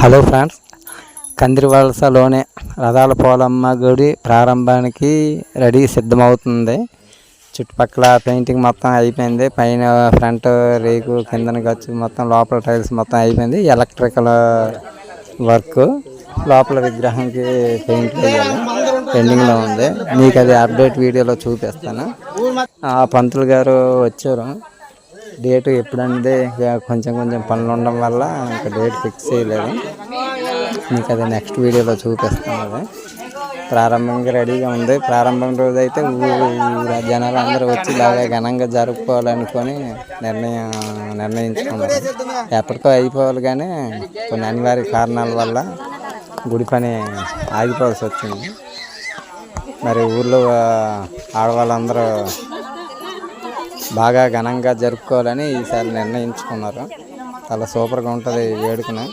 Hello friends, కందిరివలసలోనే రథాల Polamma గుడి ప్రారంభానికి సిద్ధమవుతుంది. చుట్టుపక్కల పెయింటింగ్ మొత్తం అయిపోయింది. పైన ఫ్రంట్ రేకు, కిందన గచ్చు మొత్తం, లోపల టైల్స్ మొత్తం అయిపోయింది. ఎలక్ట్రికల్ వర్క్, లోపల విగ్రహానికి పెయింట్ వేయాలి, పెండింగ్లో ఉంది. మీకు అది అప్డేట్ వీడియోలో చూపిస్తాను. పంతులు గారు వచ్చారు. డేటు ఎప్పుడంటే కొంచెం పనులు ఉండడం వల్ల ఇంకా డేట్ ఫిక్స్ చేయలేదు. మీకు అది నెక్స్ట్ వీడియోలో చూపిస్తాను. అది ప్రారంభంగా రెడీగా ఉంది. ప్రారంభం రోజు అయితే జనాలు అందరూ వచ్చి బాగా ఘనంగా జరుపుకోవాలనుకొని నిర్ణయించుకున్నారు. ఎప్పటికో అయిపోవాలి, కానీ కొన్ని అనివార్య కారణాల వల్ల గుడి పని ఆగిపోవాల్సి వచ్చింది. మరి ఊళ్ళో ఆడవాళ్ళందరూ బాగా ఘనంగా జరుపుకోవాలని ఈసారి నిర్ణయించుకున్నారు. చాలా సూపర్గా ఉంటుంది వేడుకను.